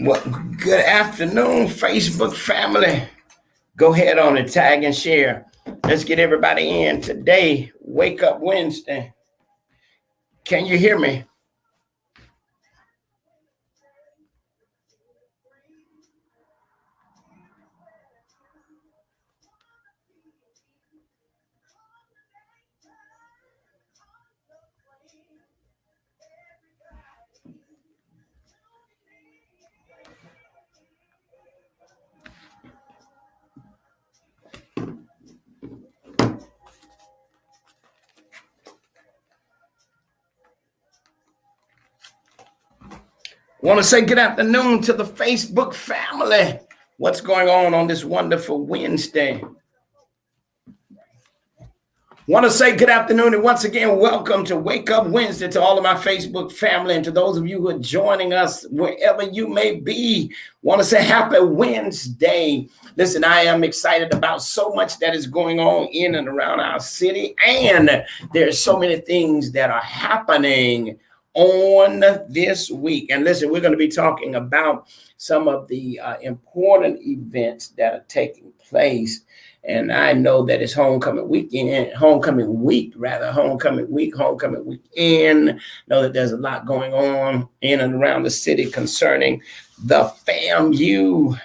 Well, good afternoon, Facebook family. Go ahead on and tag and share. Let's get everybody in today. Wake Up Wednesday. Can you hear me? Want to say good afternoon to the Facebook family. What's going on this wonderful Wednesday? Want to say good afternoon and once again, welcome to Wake Up Wednesday to all of my Facebook family and to those of you who are joining us wherever you may be. Want to say happy Wednesday. Listen, I am excited about so much that is going on in and around our city, and there's so many things that are happening on this week. And listen, we're going to be talking about some of the important events that are taking place. And I know that it's homecoming weekend, homecoming weekend. Know that there's a lot going on in and around the city concerning the FAMU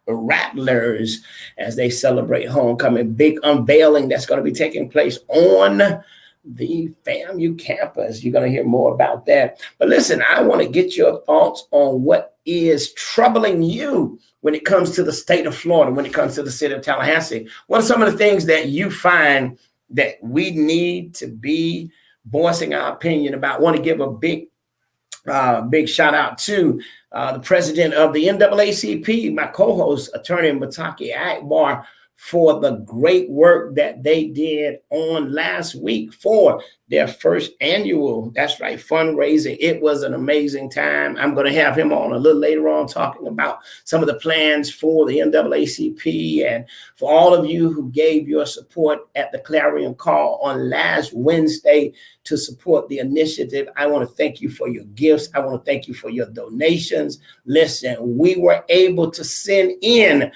Rattlers as they celebrate homecoming. Big unveiling that's going to be taking place on the FAMU campus. You're going to hear more about that. But listen, I want to get your thoughts on what is troubling you when it comes to the state of Florida, when it comes to the city of Tallahassee. What are some of the things that you find that we need to be voicing our opinion about? I want to give a big shout out to the president of the NAACP, my co-host, attorney Mataki Akbar, for the great work that they did on last week for their first annual, that's right, fundraising. It was an amazing time. I'm going to have him on a little later on talking about some of the plans for the NAACP and for all of you who gave your support at the Clarion Call on last Wednesday to support the initiative. I want to thank you for your gifts. I want to thank you for your donations. Listen, we were able to send in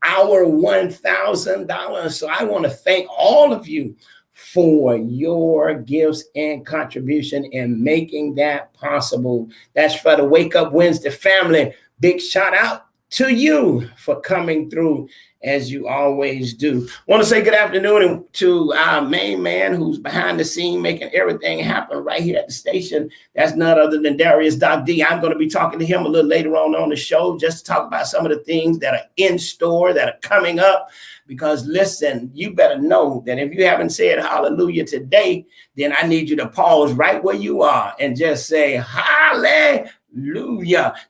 our $1,000. So I want to thank all of you for your gifts and contribution and making that possible. That's for the Wake Up Wednesday family. Big shout out to you for coming through as you always do. Want to say good afternoon to our main man who's behind the scene making everything happen right here at the station. That's none other than Darius Doc D. I'm going to be talking to him a little later on the show just to talk about some of the things that are in store, that are coming up. Because listen, you better know that if you haven't said hallelujah today, then I need you to pause right where you are and just say hallelujah.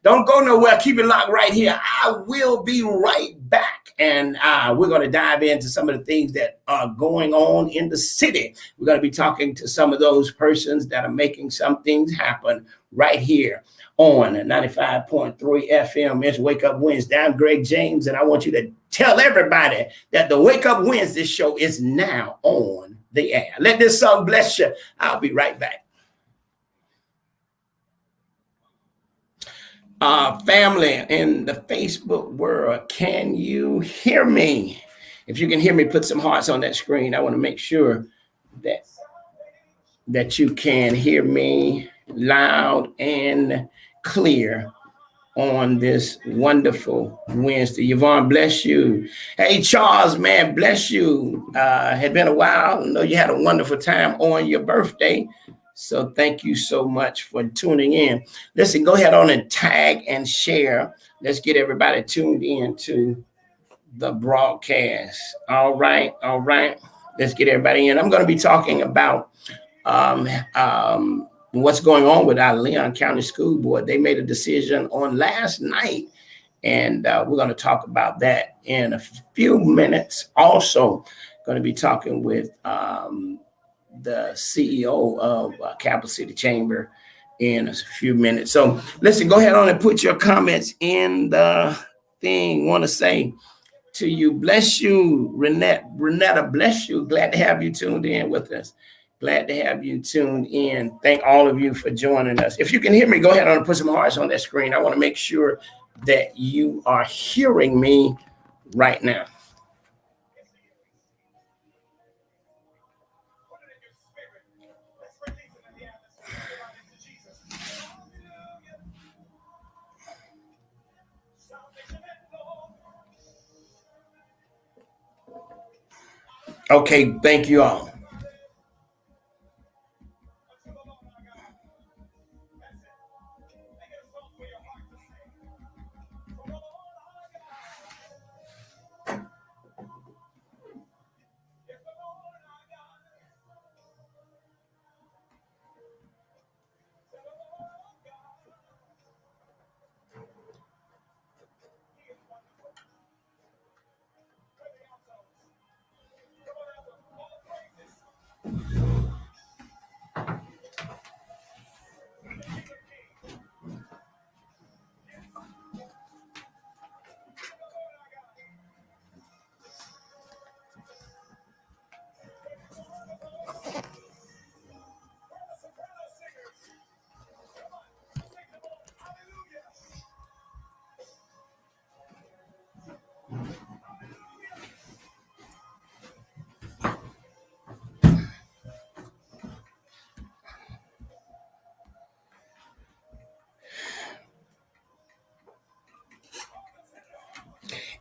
Don't go nowhere. Keep it locked right here. I will be right back. And we're going to dive into some of the things that are going on in the city. We're going to be talking to some of those persons that are making some things happen right here on 95.3 FM. It's Wake Up Wednesday. I'm Greg James, and I want you to tell everybody that the Wake Up Wednesday show is now on the air. Let this song bless you. I'll be right back. Family in the Facebook world, can you hear me? If you can hear me, put some hearts on that screen. I want to make sure that you can hear me loud and clear on this wonderful Wednesday. Yvonne, bless you. Hey, Charles, man, bless you. Had been a while. I know you had a wonderful time on your birthday. So thank you so much for tuning in. Listen, go ahead on and tag and share. Let's get everybody tuned in to the broadcast. All right. Let's get everybody in. I'm going to be talking about what's going on with our Leon County School Board. They made a decision on last night, and we're going to talk about that in a few minutes. Also, going to be talking with the CEO of Capital City Chamber in a few minutes. So listen, go ahead on and put your comments in the thing. Want to say to you. Bless you, Renetta, bless you. Glad to have you tuned in with us. Glad to have you tuned in. Thank all of you for joining us. If you can hear me, go ahead and put some hearts on that screen. I want to make sure that you are hearing me right now. Okay, thank you all.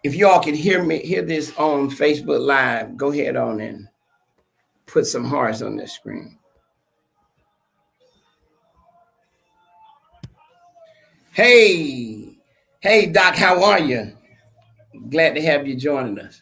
If y'all can hear this on Facebook Live, go ahead on and put some hearts on the screen. Hey, Doc, how are you? Glad to have you joining us.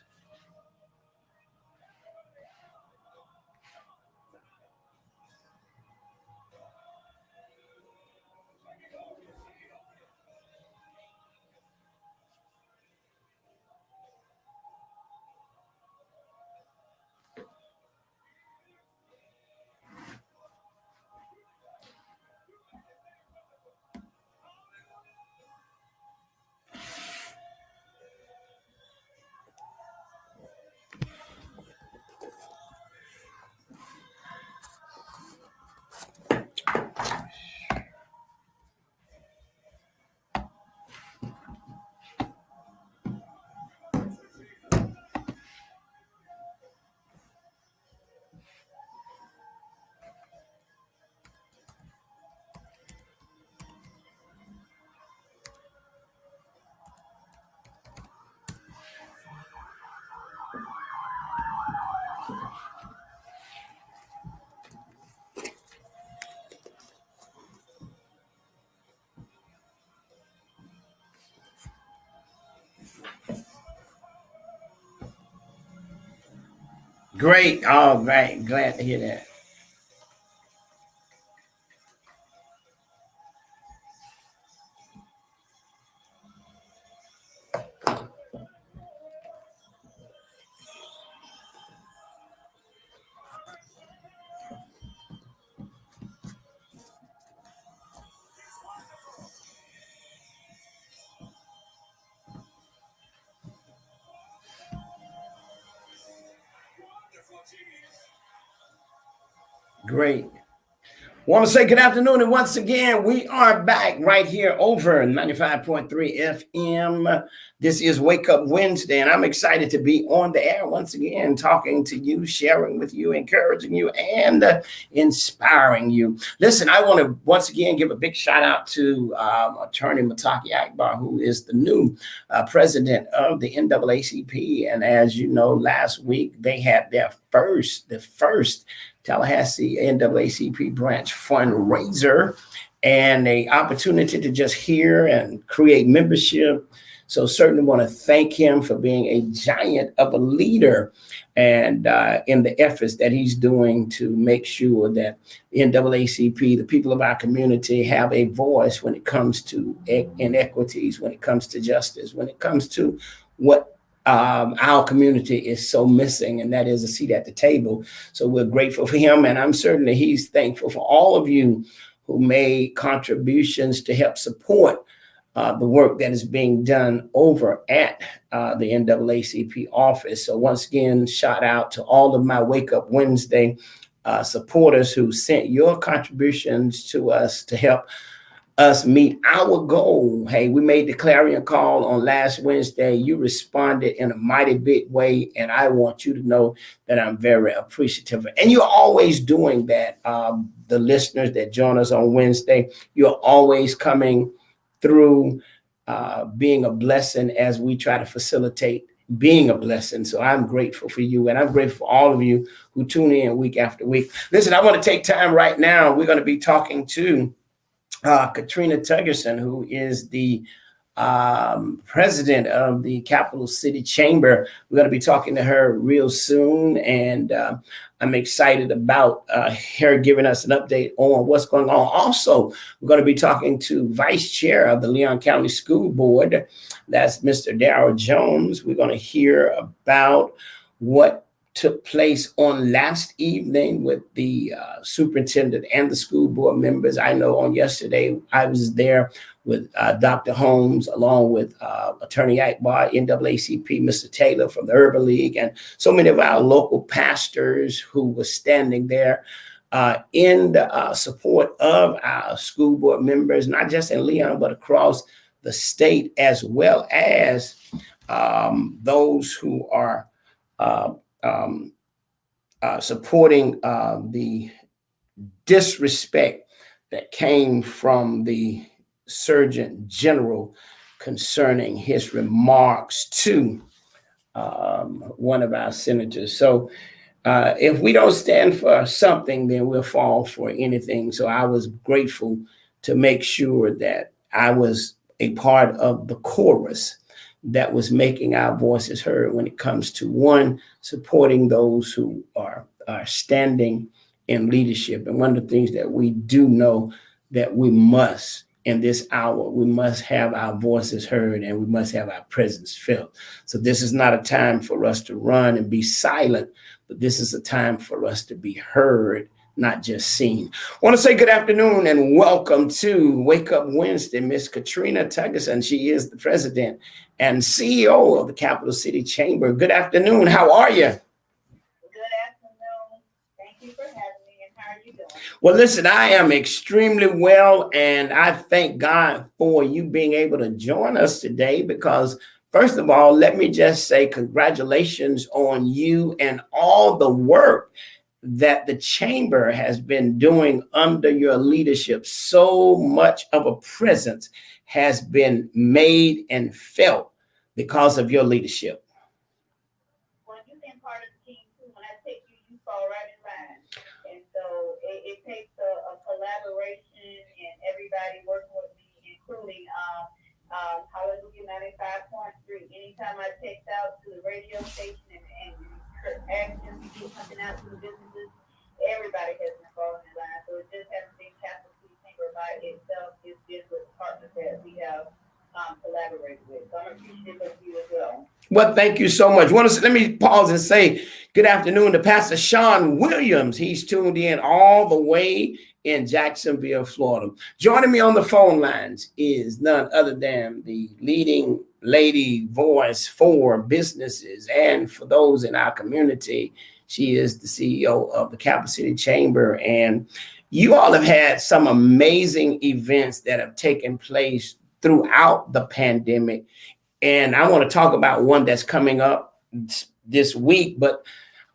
Great. All right. Glad to hear that. Great. Want to say good afternoon, and once again, we are back right here over 95.3 FM. This is Wake Up Wednesday, and I'm excited to be on the air once again, talking to you, sharing with you, encouraging you, and inspiring you. Listen, I want to once again give a big shout out to Attorney Mataki Akbar, who is the new president of the NAACP. And as you know, last week they had the first Tallahassee NAACP branch fundraiser, and an opportunity to just hear and create membership. So certainly want to thank him for being a giant of a leader and in the efforts that he's doing to make sure that NAACP, the people of our community, have a voice when it comes to inequities, when it comes to justice, when it comes to what our community is so missing, and that is a seat at the table. So we're grateful for him, and I'm certain that he's thankful for all of you who made contributions to help support the work that is being done over at the NAACP office. So once again, shout out to all of my Wake Up Wednesday supporters who sent your contributions to us to help us meet our goal. Hey, we made the clarion call on last Wednesday. You responded in a mighty big way, and I want you to know that I'm very appreciative. And you're always doing that. The listeners that join us on Wednesday, you're always coming through, being a blessing as we try to facilitate being a blessing. So I'm grateful for you, and I'm grateful for all of you who tune in week after week. Listen, I want to take time right now. We're going to be talking to Katrina Tuggerson, who is the president of the Capital City Chamber. We're going to be talking to her real soon, and I'm excited about her giving us an update on what's going on. Also, we're going to be talking to Vice Chair of the Leon County School Board. That's Mr. Darrell Jones. We're going to hear about what took place on last evening with the superintendent and the school board members. I know on yesterday I was there with Dr. Holmes, along with Attorney Akbar, NAACP, Mr. Taylor from the Urban League, and so many of our local pastors who were standing there in the support of our school board members, not just in Leon, but across the state, as well as those who are supporting the disrespect that came from the Surgeon General concerning his remarks to one of our senators. So if we don't stand for something, then we'll fall for anything. So I was grateful to make sure that I was a part of the chorus that was making our voices heard when it comes to, one, supporting those who are standing in leadership. And one of the things that we do know that we must, in this hour, we must have our voices heard, and we must have our presence felt. So this is not a time for us to run and be silent, but this is a time for us to be heard, not just seen. I want to say good afternoon and welcome to Wake Up Wednesday, Miss Katrina Tuggerson. She is the president and CEO of the Capital City Chamber. Good afternoon. How are you? Good afternoon. Thank you for having me. And how are you doing? Well, listen, I am extremely well, and I thank God for you being able to join us today because, first of all, let me just say congratulations on you and all the work that the chamber has been doing under your leadership. So much of a presence has been made and felt because of your leadership. Well, you've been part of the team too. When I take you, you fall right in line. And so it takes a collaboration and everybody working with me, including Hallelujah 95.3. Anytime I text out to the radio station and ask them to get something out to the businesses, everybody has been falling in line. So it just hasn't been Capital City Chamber by itself. It's just with partners that we have collaborated with. So I'm appreciative of you as well. Well, thank you so much. Let me pause and say good afternoon to Pastor Sean Williams. He's tuned in all the way in Jacksonville, Florida. Joining me on the phone lines is none other than the leading lady voice for businesses and for those in our community. She is the CEO of the Capital City Chamber. And you all have had some amazing events that have taken place throughout the pandemic. And I want to talk about one that's coming up this week, but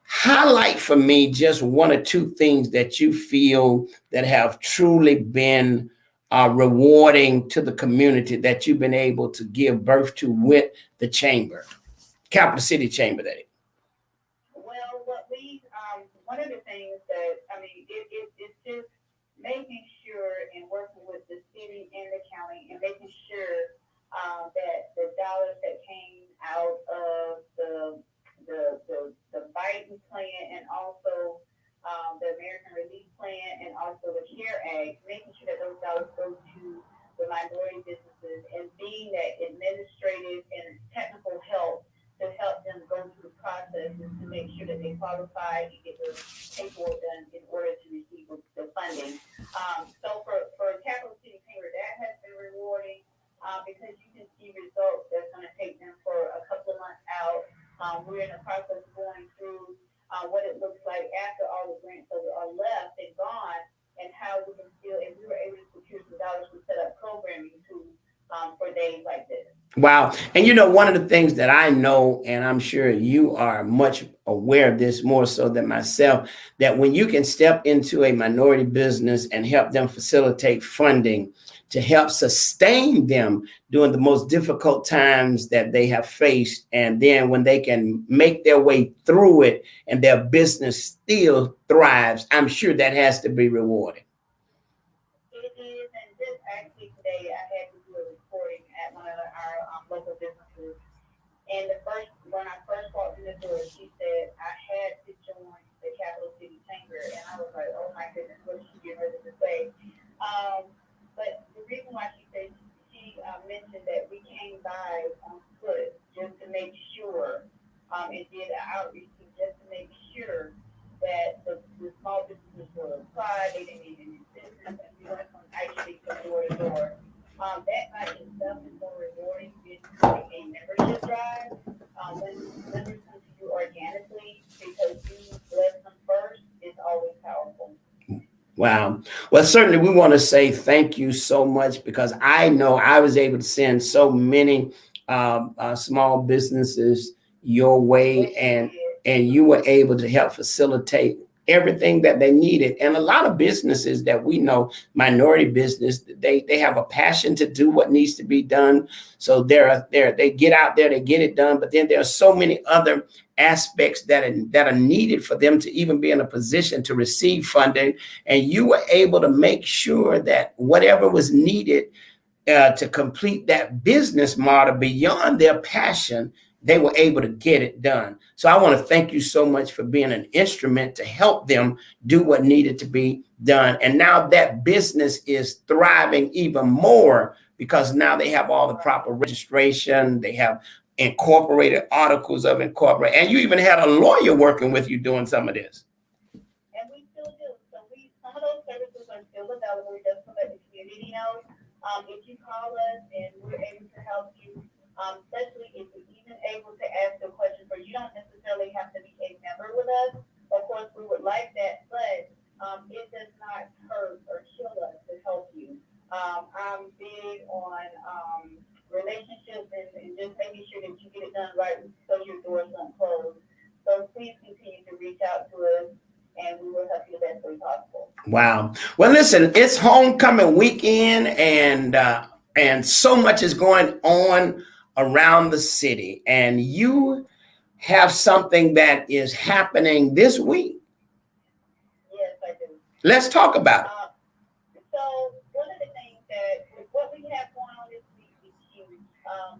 highlight for me just one or two things that you feel that have truly been rewarding to the community that you've been able to give birth to with the chamber, Capital City Chamber. Well, one of the things that, it's just making sure and working with the city and the county and making sure that the dollars that came out of the Biden plan and also the American Relief Plan and also the CARE Act, making sure that those dollars go to the minority businesses and being that administrative and technical help to help them go through the processes to make sure that they qualify and get the paperwork done in order to receive the funding. So for Capital City Chamber, that has been rewarding. because you can see results that's going to take them for a couple of months out. We're in the process of going through what it looks like after all the grants are left and gone, and how we can still, if we were able to secure some dollars to set up programming too for days like this. Wow. And you know, one of the things that I know, and I'm sure you are much aware of this more so than myself, that when you can step into a minority business and help them facilitate funding to help sustain them during the most difficult times that they have faced, and then when they can make their way through it and their business still thrives, I'm sure that has to be rewarding. It is, and just actually today I had to do a recording at one of our local businesses. And when I first walked in the door, she said I had to join the Capital City Chamber, and I was like, oh my goodness, what is she getting ready to say? But the reason why she said she mentioned that we came by on foot just to make sure, and did an outreach just to make sure that the small businesses were applied, they didn't need any assistance, and we went from actually from door to door. That by itself is more rewarding than a membership drive. When members come to you organically because you bless them first, it's always powerful. Wow. Well, certainly we want to say thank you so much, because I know I was able to send so many small businesses your way, and you were able to help facilitate everything that they needed. And a lot of businesses that we know, minority business, they have a passion to do what needs to be done. So they get out there, they get it done. But then there are so many other aspects that are needed for them to even be in a position to receive funding. And you were able to make sure that whatever was needed to complete that business model beyond their passion, they were able to get it done. So I want to thank you so much for being an instrument to help them do what needed to be done. And now that business is thriving even more, because now they have all the proper registration, they have incorporated articles of incorporate, and you even had a lawyer working with you doing some of this. And we still do. So some of those services are still available, just so that the community knows. If you call us and we're able to help you, especially if you're even able to ask a question, for you don't necessarily have to be a member with us. Of course, we would like that, but it does not hurt or kill us to help you. I'm big on relationships and just making sure that you get it done right so your doors won't close. So please continue to reach out to us, and we will help you the best way possible. Wow. Well, listen, it's homecoming weekend, and so much is going on around the city, and you have something that is happening this week. Yes, I do. Let's talk about it. So one of the things that what we have going on this week is huge.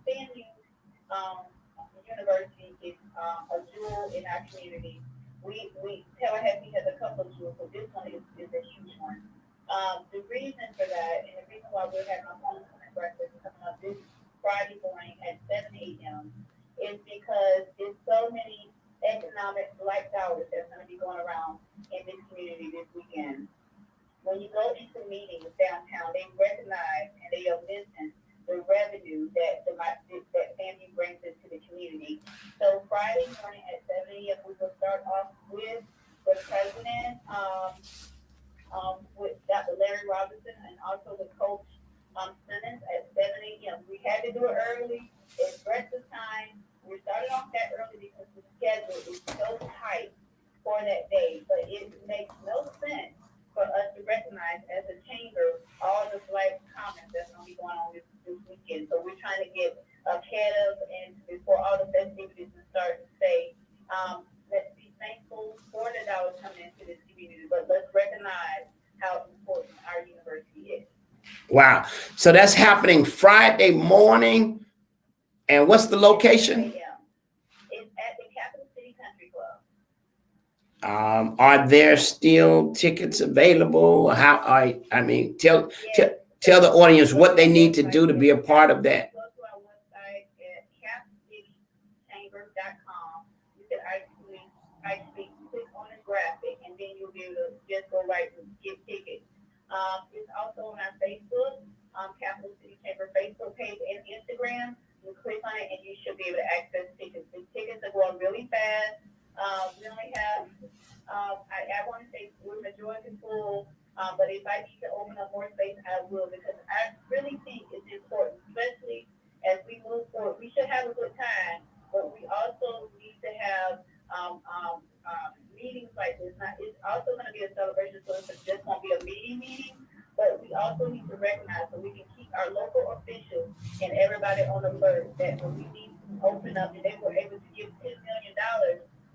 FAMU University is a jewel in our community. Tallahassee has a couple of jewels, but this one is a huge one. The reason for that, and the reason why we're having a homecoming breakfast coming up this Friday morning at 7 a.m. is because there's so many economic Black dollars that's going to be going around in this community this weekend. When you go into meetings downtown, they recognize and they are missing the revenue that FAMU brings into the community. So Friday morning at 7 a.m., we will start off with the president, with Dr. Larry Robinson, and also the coach Simmons at 7 a.m. We had to do it early. It's breakfast time. We started off that early because the schedule is so tight for that day, but it makes no sense for us to recognize as a chamber all the Black comments that's going to be going on this weekend. So we're trying to get ahead of, and before all the festivities start, to say, let's be thankful for the dollars coming into this community, but let's recognize how important our university is. Wow. So that's happening Friday morning. And what's the location? It's at the Capital City Country Club. Are there still tickets available? Tell the audience what they need to do to be a part of that. Go to our website at capcitychambers.com. You can actually click on the graphic, and then you'll be able to just go right and get tickets. It's also on our Facebook, Capital City Chamber Facebook page, I want to say we're majority full, but if I need to open up more space, I will, because I really think it's important, especially as we move forward. We should have a good time, but we also need to have meetings like this. Now, it's also going to be a celebration, so it's just going to be a meeting, but we also need to recognize so we can keep our local officials and everybody on alert that when we need to open up, and they were able to give $10 million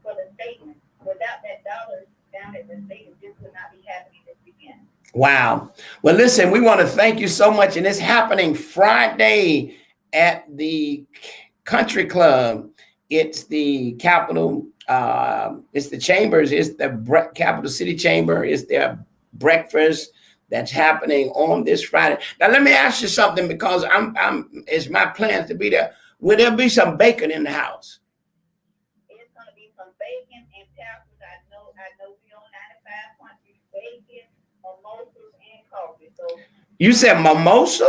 for the stadium. Without that dollar down at the stadium, this would not be happening this weekend. Wow. Well, listen, we want to thank you so much. And it's happening Friday at the Country Club. It's the Capitol, it's the Chambers, it's the Capital City Chamber, it's their breakfast that's happening on this Friday. Now, let me ask you something, because it's my plans to be there. Will there be some bacon in the house? It's going to be some bacon and tappers. I know we on 95.3 bacon, mimosas, and coffee. So you said mimosa?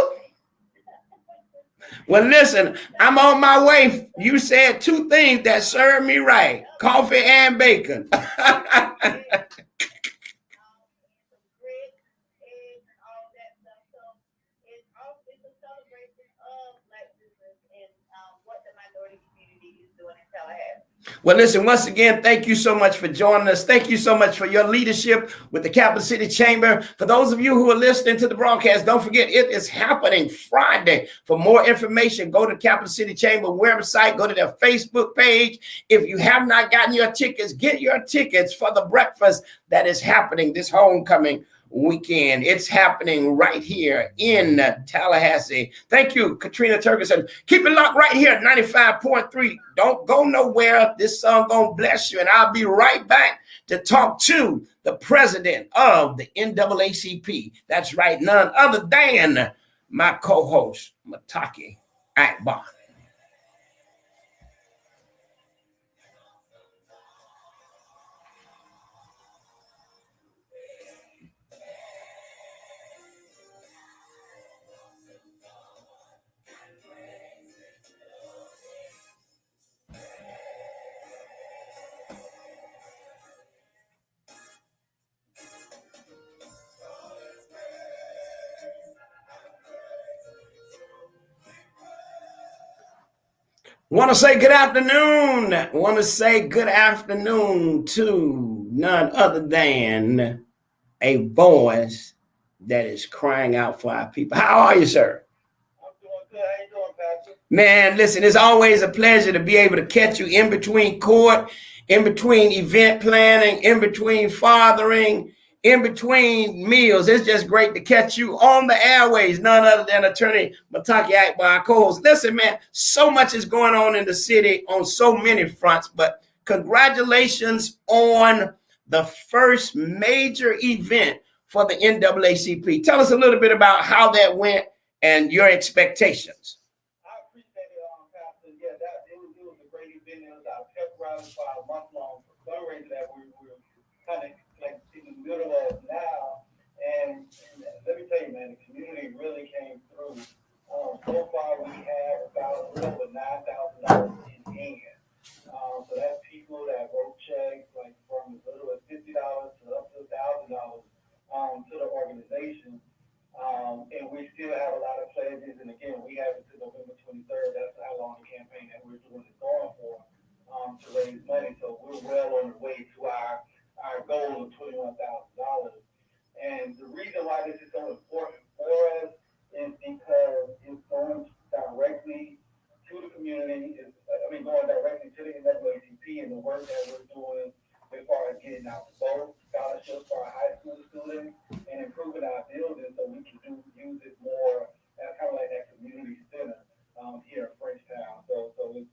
Well, listen, I'm on my way. You said two things that serve me right: coffee and bacon. Well, listen, once again, thank you so much for joining us. Thank you so much for your leadership with the Capital City Chamber. For those of you who are listening to the broadcast, don't forget it is happening Friday. For more information, go to Capital City Chamber website, go to their Facebook page. If you have not gotten your tickets, get your tickets for the breakfast that is happening this homecoming weekend. It's happening right here in Tallahassee. Thank you, Katrina Turkison. Keep it locked right here at 95.3. Don't go nowhere. This song gonna bless you, and I'll be right back to talk to the president of the NAACP. That's right, none other than my co-host, Mataki Akbar. Want to say good afternoon. Want to say good afternoon to none other than a voice that is crying out for our people. How are you, sir? I'm doing good. How you doing, Pastor? Man, listen, it's always a pleasure to be able to catch you in between court, in between event planning, in between fathering, in between meals. It's just great to catch you on the airways, none other than Attorney Mataki Akbar, co-host. Listen, man, so much is going on in the city on so many fronts, but congratulations on the first major event for the NAACP. Tell us a little bit about how that went and your expectations. I appreciate it, Pastor. Yeah, it was a great event. It was our pep rally for our month-long fundraiser that we were kind of like in the middle of now. And let me tell you, man, the community really came through. So far, we have about over $9,000 in hand. So that's people that wrote checks like from as little as $50 to up to $1,000 to the organization. And we still have a lot of pledges. And again, we have it to November 23rd. That's how long the campaign that we're doing is going for to raise money. So we're well on the way to our goal of $21,000. And the reason why this is so important for us is because it's going directly to the community. Going directly to the NAACP and the work that we're doing as far as getting out the vote, scholarships for our high school students, and improving our buildings so we can use it more as kind of like that community center here in Frenchtown. So it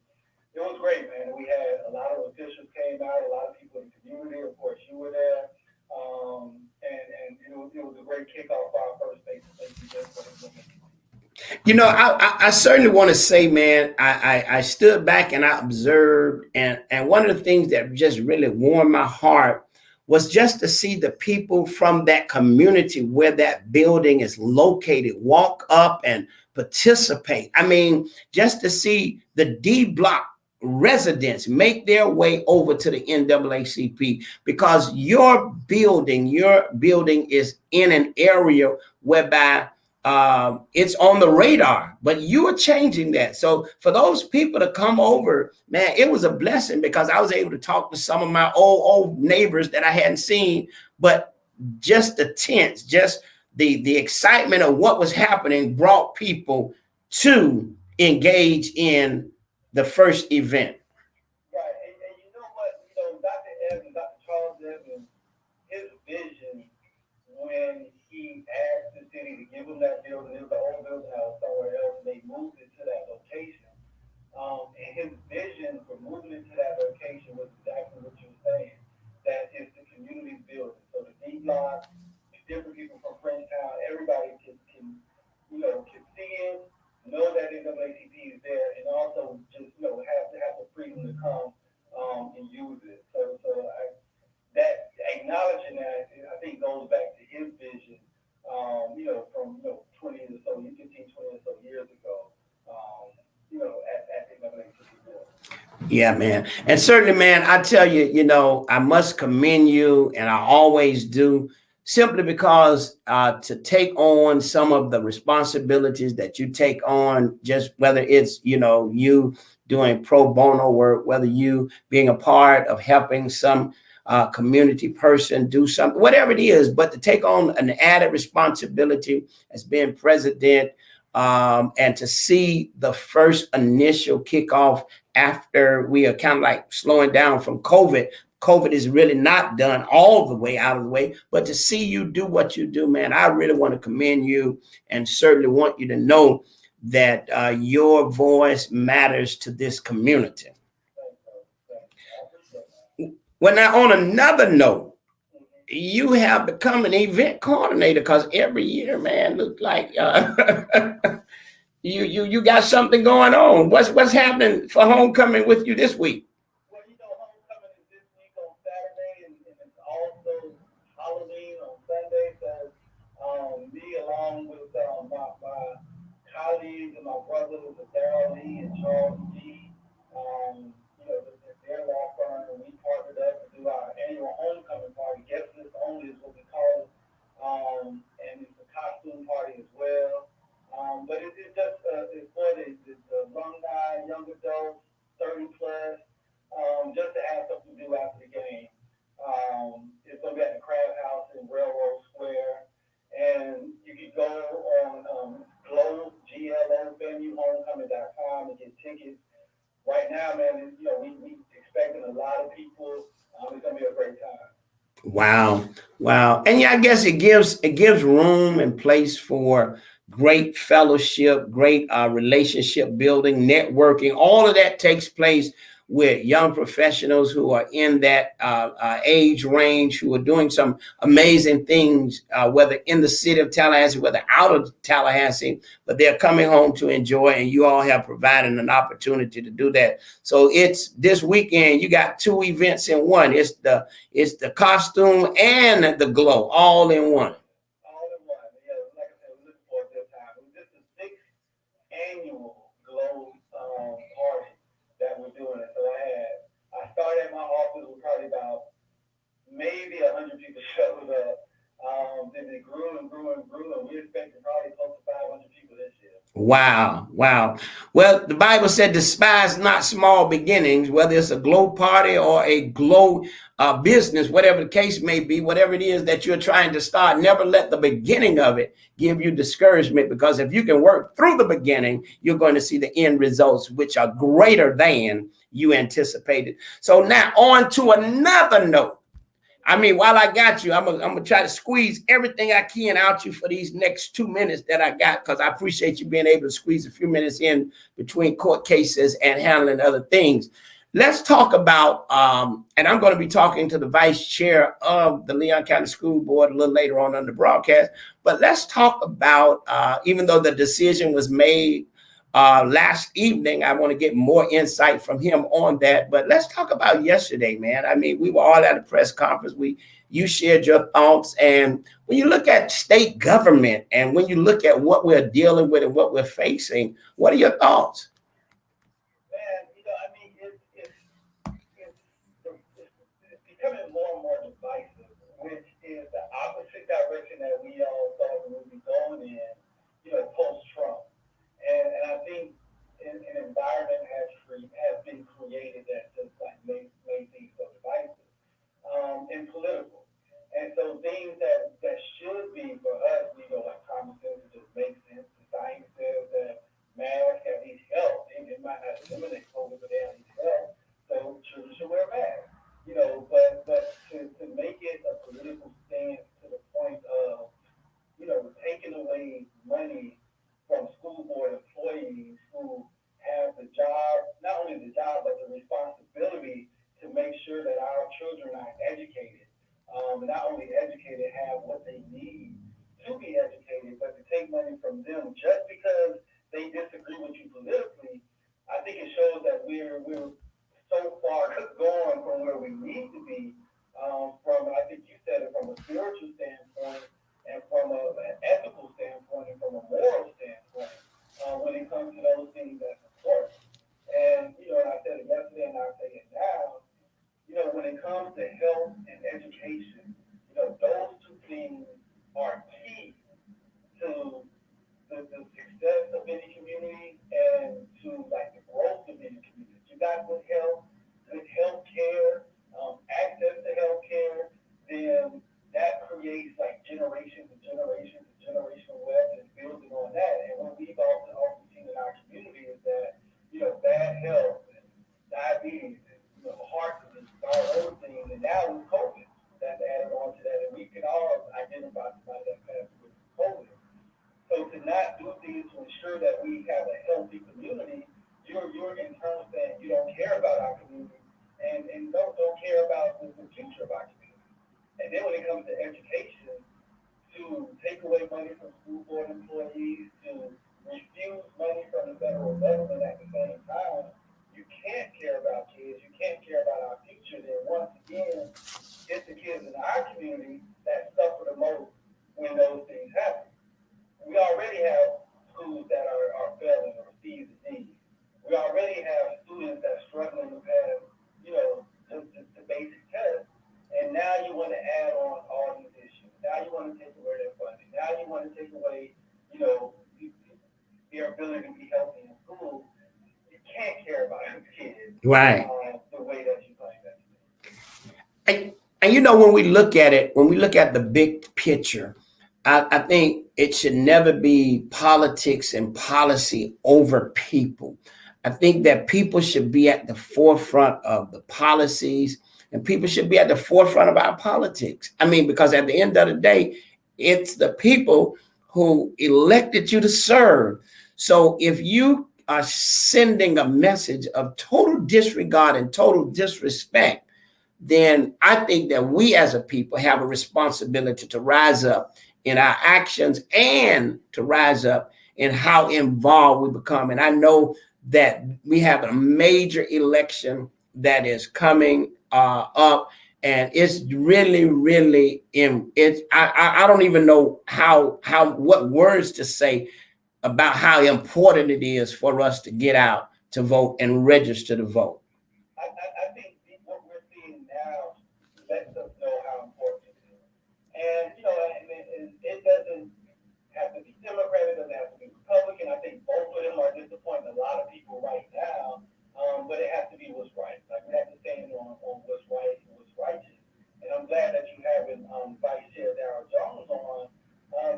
was great, man. We had a lot of officials came out, a lot of people in the community. Of course, you were there. And it was a great kickoff for our first face-to-face. You know, I certainly want to say, man, I stood back and I observed, and one of the things that just really warmed my heart was just to see the people from that community where that building is located walk up and participate. I mean, just to see the D block residents make their way over to the NAACP, because your building is in an area whereby it's on the radar, but you are changing that. So for those people to come over, man, it was a blessing, because I was able to talk to some of my old neighbors that I hadn't seen, but just the tents, just the excitement of what was happening brought people to engage in the first event. Right, and you know what? Dr. Evans, Dr. Charles Evans, his vision when he asked the city to give him that building, it was an old building house somewhere else, and they moved it to that location. And his vision for moving it to that location was exactly what you're saying, that it's the community building. So the D block, different people from Frenchtown, everybody can see it, know that NAACP is there, and also just have the freedom to come and use it. So that acknowledging that, I think, goes back to his vision, from 20 or so, 15, 20 or so years ago, at NAACP. Yeah, man. And certainly, man, I tell you, I must commend you, and I always do, simply because to take on some of the responsibilities that you take on, just whether it's, you doing pro bono work, whether you being a part of helping some community person do something, whatever it is, but to take on an added responsibility as being president, and to see the first initial kickoff after we are kind of like slowing down from COVID. COVID is really not done all the way out of the way, but to see you do what you do, man, I really want to commend you, and certainly want you to know that your voice matters to this community. Well, now on another note, you have become an event coordinator, because every year, man, looks like you got something going on. What's happening for homecoming with you this week? Well, homecoming is this week on Saturday, and it's also Halloween on Sunday. So me, along with my colleagues and my brothers, Daryl Lee and Charles G, their law firm, and we partnered up to do our annual homecoming party. Guest list only is what we call it, and it's a costume party as well. But it's just it's for the alumni, young adults, 30 plus, just to have something to do after the game. It's going to be at the Crab House in Railroad Square, and you can go on GLOFamuHomecoming.com and get tickets. Right now, man, we expecting a lot of people. It's going to be a great time. Wow. And yeah, I guess it gives room and place for great fellowship, great relationship building, networking. All of that takes place with young professionals who are in that age range, who are doing some amazing things, whether in the city of Tallahassee, whether out of Tallahassee, but they're coming home to enjoy, and you all have provided an opportunity to do that. So it's this weekend, you got two events in one. It's the costume and the glow all in one. All in one. Yeah, like I said, we're looking forward to this time. This is the 6th annual glow party that we're doing it. So I started at my office with probably about maybe 100 people showed up. Then it grew and grew and grew, and we expected probably close to 500 people this year. Wow. Well, the Bible said, despise not small beginnings, whether it's a glow party or a glow business, whatever the case may be, whatever it is that you're trying to start, never let the beginning of it give you discouragement, because if you can work through the beginning, you're going to see the end results, which are greater than you anticipated. So now on to another note. I mean, while I got you, I'm gonna try to squeeze everything I can out you for these next 2 minutes that I got, because I appreciate you being able to squeeze a few minutes in between court cases and handling other things. Let's talk about, and I'm going to be talking to the vice chair of the Leon County School Board a little later on the broadcast, but let's talk about, even though the decision was made last evening, I want to get more insight from him on that. But let's talk about yesterday, man. I mean, we were all at a press conference. You shared your thoughts. And when you look at state government, and when you look at what we're dealing with and what we're facing, what are your thoughts? Man, I mean, it's and political. And so things that should be for us, like common sense just makes sense. The science says that masks at least help. It might not eliminate COVID, but they at least help. So children should wear masks. But to make it a political stance to the point of, taking away money from school board employees who have the job, not only the job, but the responsibility to make sure that our children are educated. Not only educated, have what they need to be educated, but to take money from them just because they disagree with you politically, I think it shows that we're so far gone from where we need to be. From, I think you said it, from a spiritual standpoint and from an ethical standpoint and from a moral standpoint, when it comes to those things that's important. And, and I said it yesterday and I'll say it now, when it comes to health and education, those two things are key to the success of any community and to like the growth of any community. You got good health care, access to health care, then that creates like generations and generations and generational wealth and building on that. And what we've also seen in our community is that, bad health and diabetes and heart disease, all those things, and now with COVID, that's added on to that. And we can all identify somebody that passed with COVID. So to not do things to ensure that we have a healthy community, you're in turn saying you don't care about our community and don't care about the future of our community. And then when it comes to education, to take away money from school board employees, to refuse money from the federal government at the same time, you can't care about kids, you can't care about our future. Then once again, it's the kids in our community that suffer the most when those things happen. We already have schools that are failing or C's and D's. We already have students that are struggling to pass, the basic tests. And now you want to add on all these issues. Now you want to take away their funding. Now you want to take away, their ability to be healthy in school. You can't care about your kids, Right. The way that you claim that. And when we look at the big picture, I think it should never be politics and policy over people. I think that people should be at the forefront of the policies and people should be at the forefront of our politics. I mean, because at the end of the day, it's the people who elected you to serve. So if you are sending a message of total disregard and total disrespect, then I think that we as a people have a responsibility to rise up in our actions and to rise up in how involved we become. And I know that we have a major election that is coming up, and it's really, really I don't even know what words to say about how important it is for us to get out to vote and register to vote. I think what we're seeing now lets us know how important it is. And, it doesn't have to be Democrat, it doesn't have to be Republican. I think both of them are disappointing a lot of people right now, but it has to be what's right. Like we have to stand on what's right and what's righteous. And I'm glad that you have Vice Chair Darrell Jones on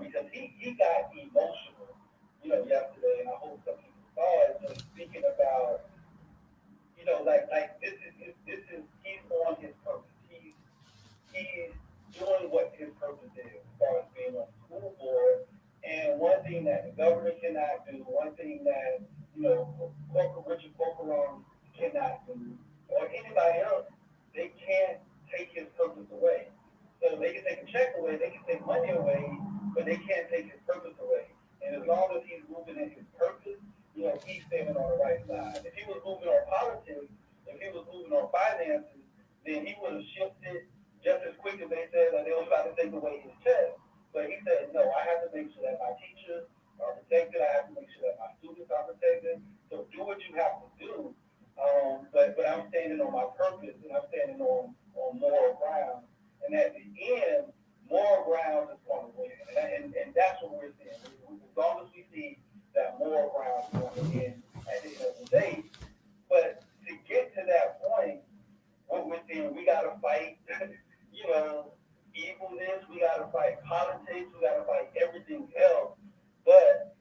because he got emotional, yesterday, and I hope some people saw it, just speaking about, like this is he's on his purpose. He's doing what his purpose is as far as being on the school board. And one thing that the governor cannot do, one thing that Richard Corcoran cannot do, or anybody else, they can't take his purpose away. So they can take a check away, they can take money away, but they can't take his purpose away. And as long as he's moving in his purpose, he's standing on the right side. If he was moving on politics, if he was moving on finances, then he would have shifted just as quick as they said that they were about to take away his check. But he said, no, I have to make sure that my teachers are protected. I have to make sure that my students are protected. So do what you have to do. But I'm standing on my purpose and I'm standing on moral ground. And at the end, moral ground is going to win. And that's what we're seeing. As long as we see that moral ground is going to win at the end of the day. But to get to that point, what we're seeing, we got to fight, evilness. We got to fight politics. We got to fight everything else. But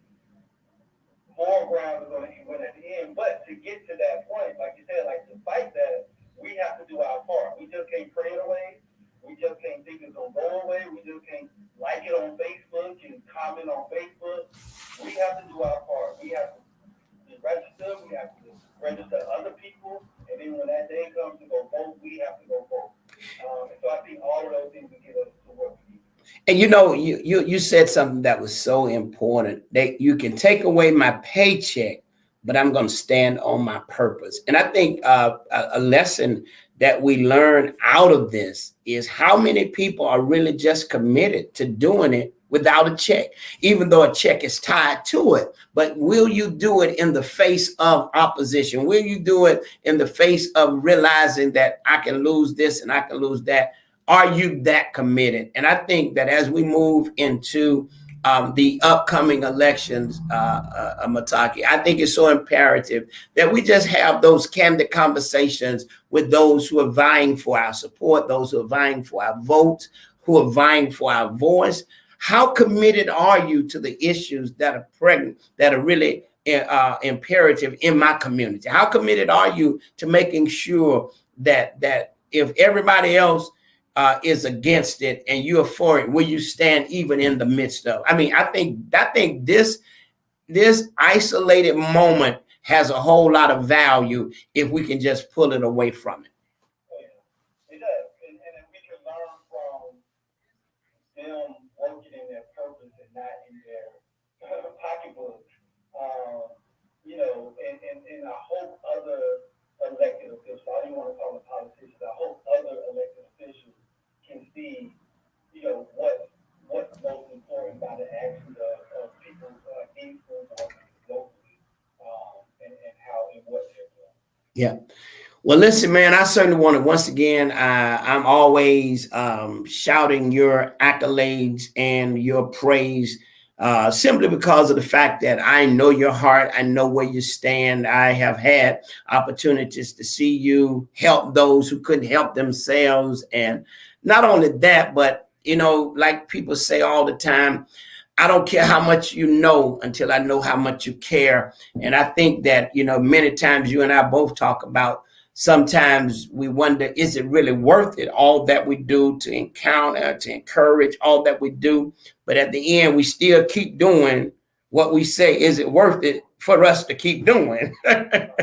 more ground is going to win at the end. But to get to that point, like you said, like to fight that, we have to do our part. We just can't pray it away. We just can't think it's going to go away. We just can't like it on Facebook and comment on Facebook. We have to do our part. We have to register. We have to register other people. And then when that day comes to go vote, we have to go vote. So I think all of those things will get us to work. And you said something that was so important, that you can take away my paycheck, but I'm going to stand on my purpose. And I think a lesson that we learn out of this is how many people are really just committed to doing it without a check, even though a check is tied to it. But will you do it in the face of opposition? Will you do it in the face of realizing that I can lose this and I can lose that? Are you that committed? And I think that as we move into the upcoming elections, Mataki, I think it's so imperative that we just have those candid conversations with those who are vying for our support, those who are vying for our votes, who are vying for our voice. How committed are you to the issues that are pregnant, that are really imperative in my community? How committed are you to making sure that if everybody else is against it and you're for it, will you stand even in the midst of? I mean, I think this isolated moment has a whole lot of value if we can just pull it away from it. It does, and if we can learn from them working in their purpose and not in their pocketbook, and I hope other elected officials, I don't even want to call them politicians, I hope other elected officials can see, what's most important by the actions of people influence locally, and how and what they're doing. Yeah. Well, listen, man, I certainly want to, once again, I'm always shouting your accolades and your praise simply because of the fact that I know your heart. I know where you stand. I have had opportunities to see you help those who couldn't help themselves. And not only that, but, like people say all the time, I don't care how much you know until I know how much you care. And I think that, many times you and I both talk about, sometimes we wonder, is it really worth it? All that we do to encounter, to encourage, all that we do. But at the end, we still keep doing what we say. Is it worth it for us to keep doing? Right. Yeah, I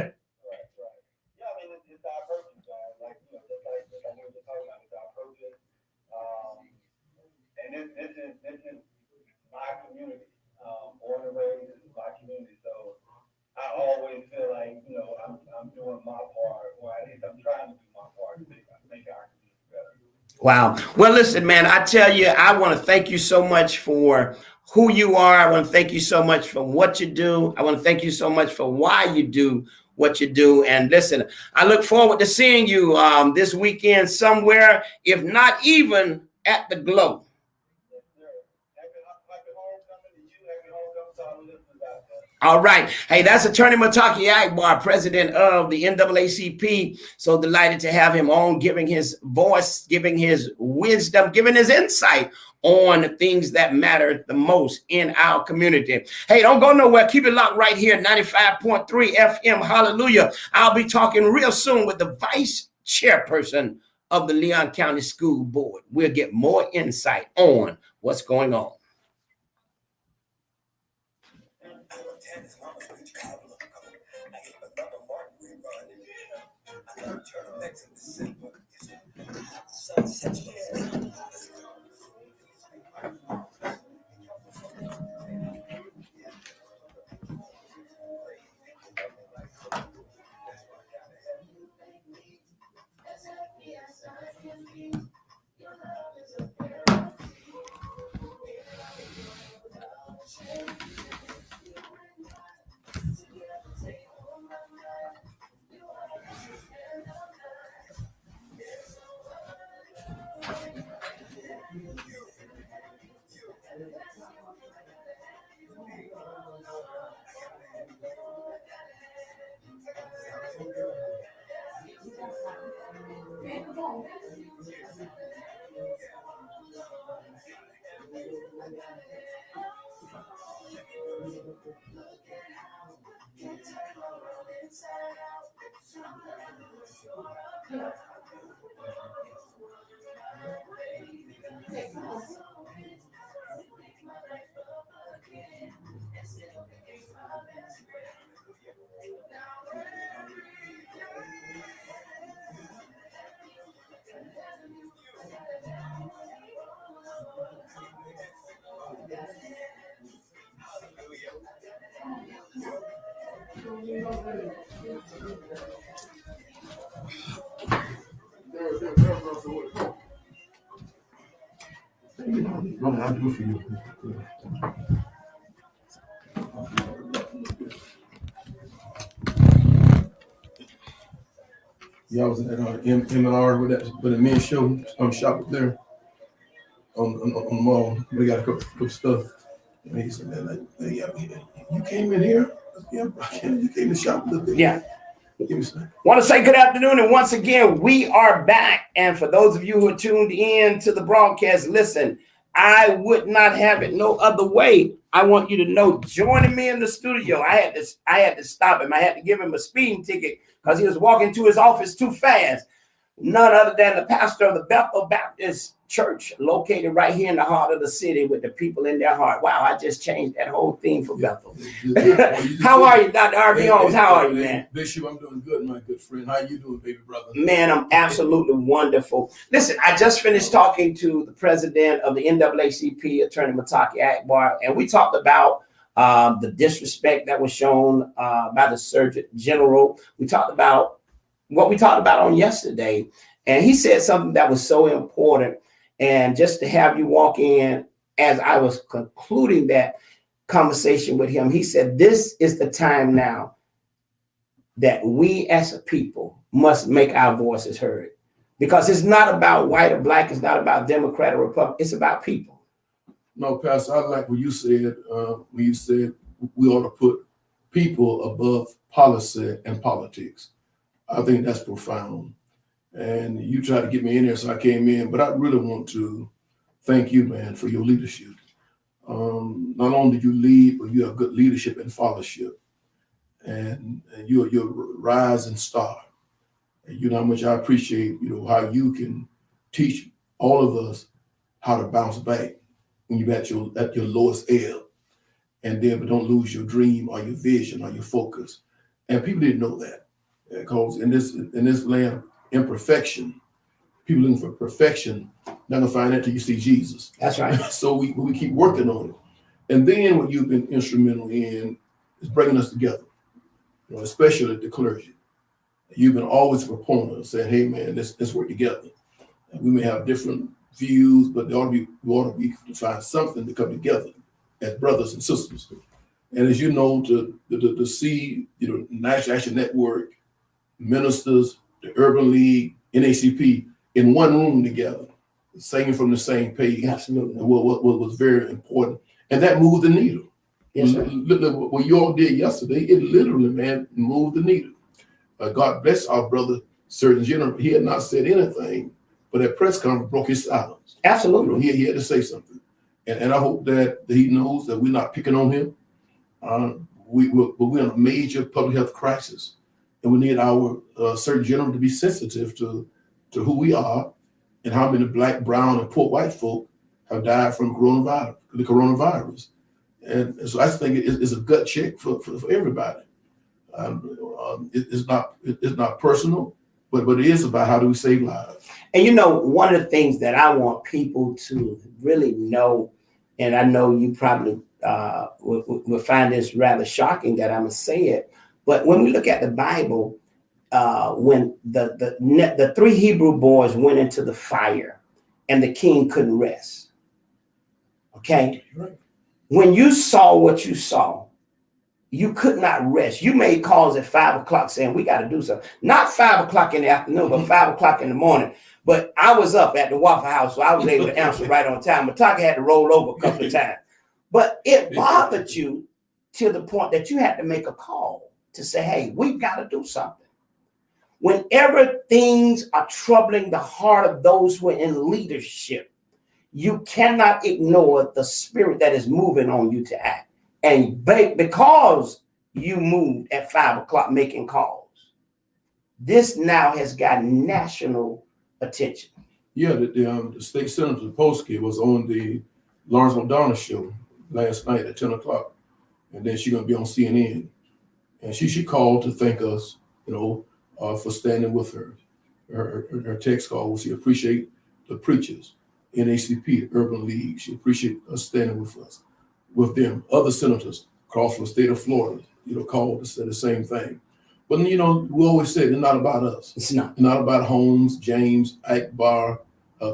mean, it's our purpose, guys. Like, just like we were just talking about, it's our purpose. And this is my community. Born and raised, this is my community. So I always feel like, I'm doing my part, or at least I'm trying to do my part to make our community better. Wow. Well, listen, man, I tell you, I want to thank you so much for who you are. I want to thank you so much for what you do. I want to thank you so much for why you do what you do. And listen, I look forward to seeing you this weekend somewhere, if not even at the Glow. Yes, sir. Happy homecoming to you. Happy homecoming to all the listeners out there. All right. Hey, that's Attorney Mataki Agbar, president of the NAACP. So delighted to have him on, giving his voice, giving his wisdom, giving his insight on things that matter the most in our community. Hey, don't go nowhere. Keep it locked right here, 95.3 FM. Hallelujah. I'll be talking real soon with the vice chairperson of the Leon County School Board. We'll get more insight on what's going on. Y'all was at M&R with the men's show shop up there on the mall. We got a couple stuff. And he said, man, hey, you came in here? Yeah, you came to shop with the Yeah. Give me some. Want to say good afternoon, and once again, we are back. And for those of you who are tuned in to the broadcast, listen, I would not have it no other way. I want you to know, joining me in the studio, I had to stop him. I had to give him a speeding ticket because he was walking to his office too fast. None other than the pastor of the Bethel Baptist Church, located right here in the heart of the city with the people in their heart. Wow, I just changed that whole theme for Bethel. How are you, Dr. R.B. Holmes? How are you, man? Bishop, I'm doing good, my good friend. How you doing, baby brother? Man, I'm absolutely wonderful. Listen, I just finished talking to the president of the NAACP, Attorney Mataki Akbar, and we talked about the disrespect that was shown by the Surgeon General. We talked about what we talked about on yesterday, and he said something that was so important. And just to have you walk in as I was concluding that conversation with him, he said, this is the time now that we as a people must make our voices heard, because it's not about white or black. It's not about Democrat or Republican. It's about people. No, Pastor, I like what you said when you said we ought to put people above policy and politics. I think that's profound. And you tried to get me in there, so I came in. But I really want to thank you, man, for your leadership. Not only do you lead, but you have good leadership and fellowship. And you're a rising star. And you know how much I appreciate, how you can teach all of us how to bounce back when you're at your lowest ebb. And then, but don't lose your dream or your vision or your focus. And people didn't know that. Because in this land of imperfection, people looking for perfection, not gonna find that till you see Jesus. That's right. So we keep working on it. And then what you've been instrumental in is bringing us together, especially the clergy. You've been always a proponent of saying, hey man, let's work together. And we may have different views, but we ought to be to find something to come together as brothers and sisters. And as you know, to see, National Action Network, ministers, the Urban League, NACP in one room together, singing from the same page. Absolutely. What was very important. And that moved the needle. Yes, sir. What you all did yesterday, it literally, man, moved the needle. God bless our brother, Surgeon General. He had not said anything, but at press conference broke his silence. Absolutely. He had to say something. And I hope that he knows that we're not picking on him. We're in a major public health crisis. And we need our Surgeon General to be sensitive to who we are and how many black, brown, and poor white folk have died from the coronavirus. And so I think it's a gut check for everybody. It's not personal, but it is about how do we save lives. And one of the things that I want people to really know, and I know you probably will find this rather shocking that I'm gonna say it, but when we look at the Bible, when the three Hebrew boys went into the fire and the king couldn't rest. Okay. Right. When you saw what you saw, you could not rest. You made calls at 5 o'clock saying we got to do something. Not 5 o'clock in the afternoon, but 5 o'clock in the morning. But I was up at the Waffle House, so I was able to answer right on time. Mataka had to roll over a couple of times. But it bothered you to the point that you had to make a call to say, hey, we've got to do something. Whenever things are troubling the heart of those who are in leadership, you cannot ignore the spirit that is moving on you to act. And because you moved at 5 o'clock making calls, this now has gotten national attention. Yeah, the state senator Polsky was on the Lawrence O'Donnell show last night at 10 o'clock. And then she's going to be on CNN. And she called to thank us, for standing with her. Her text call was she appreciate the preachers, NACP, Urban League. She appreciate us standing with us, with them. Other senators across from the state of Florida, called to say the same thing. But, we always say it's not about us. It's not. It's not about Holmes, James, Akbar,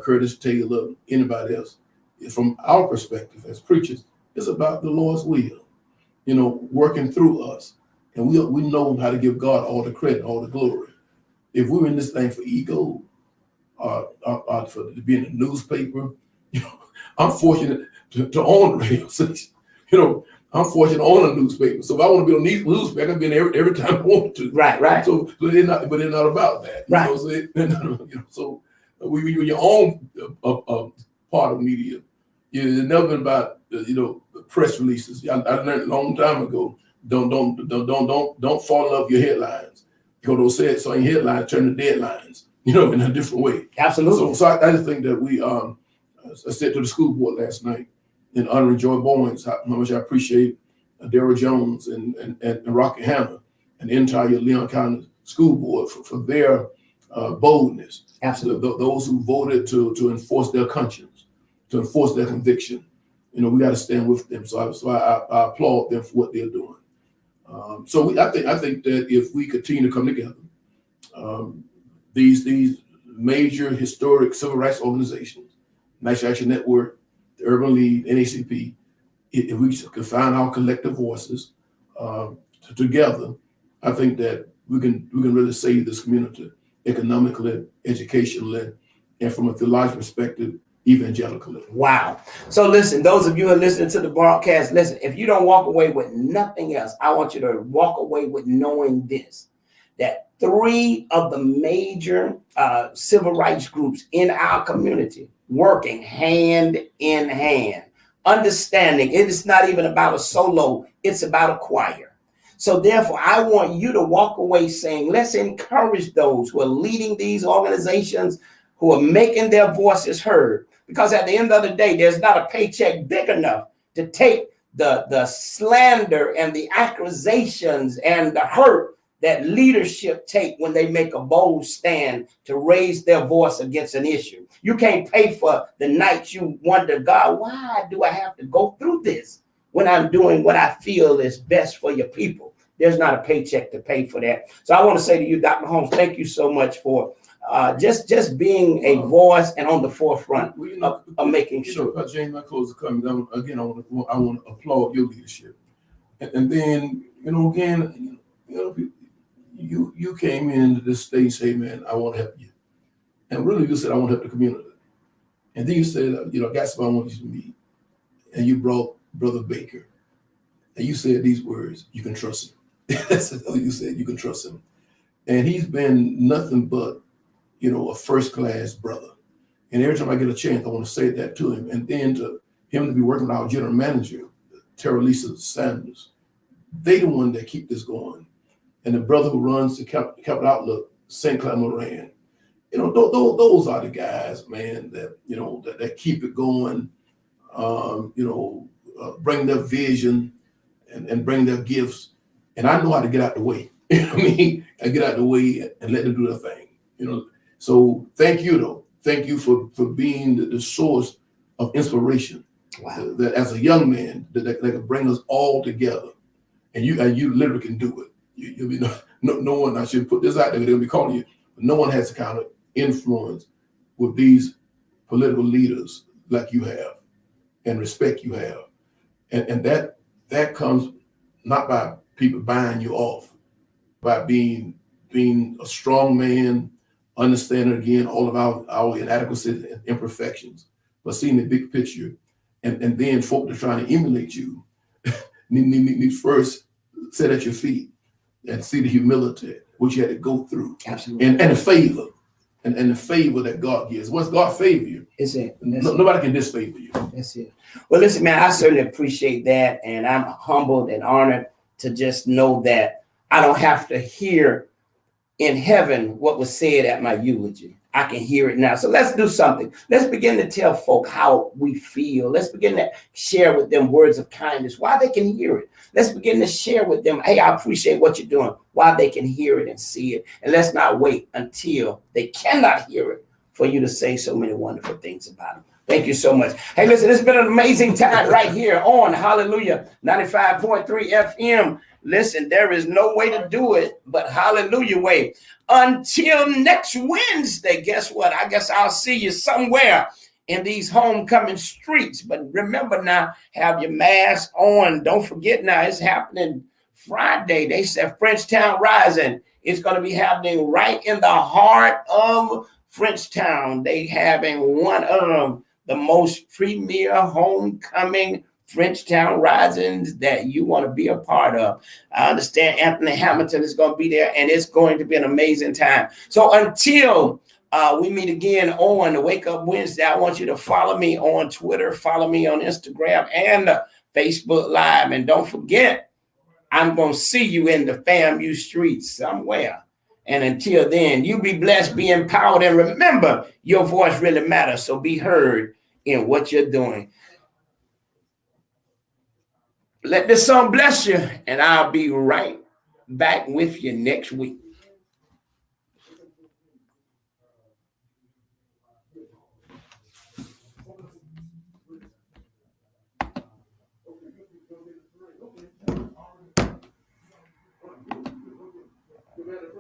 Curtis Taylor, anybody else. From our perspective as preachers, it's about the Lord's will, working through us. And we know how to give God all the credit, all the glory. If we're in this thing for ego, for to be in the newspaper, I'm fortunate to own a radio station. I'm fortunate to own a newspaper. So if I want to be on these newspaper, I can be in every time I want to. Right. So they're not about that. Right. So when you own a part of media, it's never been about press releases. I learned a long time ago. Don't fall in love with your headlines. Those say it so in headlines turn to deadlines. In a different way. Absolutely. So I just think that we I said to the school board last night in honoring Joy Bowens how much I appreciate Darrell Jones and Rocky Hanna and the entire Leon County School Board for their boldness. Absolutely. Those who voted to enforce their conscience, to enforce their conviction. We got to stand with them. So I applaud them for what they're doing. I think that if we continue to come together, these major historic civil rights organizations, National Action Network, the Urban League, NACP, if we can find our collective voices together, I think that we can really save this community economically, educationally, and from a theological perspective, evangelically. Wow. So listen, those of you who are listening to the broadcast, listen, if you don't walk away with nothing else, I want you to walk away with knowing this, that 3 of the major civil rights groups in our community working hand in hand, understanding it is not even about a solo, it's about a choir. So therefore, I want you to walk away saying, let's encourage those who are leading these organizations, who are making their voices heard. Because at the end of the day, there's not a paycheck big enough to take the slander and the accusations and the hurt that leadership take when they make a bold stand to raise their voice against an issue. You can't pay for the nights you wonder, God, why do I have to go through this when I'm doing what I feel is best for your people? There's not a paycheck to pay for that. So I want to say to you, Dr. Holmes, thank you so much for just being a voice and on the forefront of making sure. James, my close the comment. Again, I want to applaud your leadership, and then again, you came into this state and say, man, I want to help you, and really you said I want to help the community, and then you said, I got somebody I want you to meet, and you brought Brother Baker, and you said these words, you can trust him. That's what you said, you can trust him, and he's been nothing but a first-class brother. And every time I get a chance, I want to say that to him. And then to him to be working with our general manager, Tara Lisa Sanders, they the one that keep this going. And the brother who runs the Capital Outlook, St. Clair Moran, those are the guys, man, that, that keep it going, bring their vision and bring their gifts. And I know how to get out the way. I get out the way and let them do their thing, So thank you, though. Thank you for being the source of inspiration. Wow. That as a young man, that can bring us all together, and you literally can do it. No one. I should put this out there. They'll be calling you. But no one has the kind of influence with these political leaders like you have, and respect you have, and that comes not by people buying you off, by being a strong man. Understanding again all of our inadequacies and imperfections, but seeing the big picture, and then folk that are trying to emulate you need first sit at your feet and see the humility which you had to go through. Absolutely. And the favor and the favor that God gives. Once God favor you, It's it. That's it. nobody can disfavor you. That's it. Well, listen, man, I certainly appreciate that. And I'm humbled and honored to just know that I don't have to hear in heaven what was said at my eulogy. I can hear it now. So let's do something. Let's begin to tell folk how we feel. Let's begin to share with them words of kindness while they can hear it. Let's begin to share with them, hey, I appreciate what you're doing, while they can hear it and see it. And let's not wait until they cannot hear it for you to say so many wonderful things about it. Thank you so much. Hey, listen, it's been an amazing time right here on Hallelujah 95.3 FM. Listen, there is no way to do it but Hallelujah way. Until next Wednesday, guess what? I guess I'll see you somewhere in these homecoming streets. But remember now, have your mask on. Don't forget now, it's happening Friday. They said Frenchtown Rising. It's going to be happening right in the heart of Frenchtown. They having one of the most premier homecoming Frenchtown Risings that you want to be a part of. I understand Anthony Hamilton is going to be there, and it's going to be an amazing time. So until we meet again on the Wake Up Wednesday, I want you to follow me on Twitter, follow me on Instagram and Facebook Live. And don't forget, I'm going to see you in the FAMU streets somewhere. And until then, you be blessed, be empowered, and remember, your voice really matters. So be heard in what you're doing. Let this song bless you, and I'll be right back with you next week.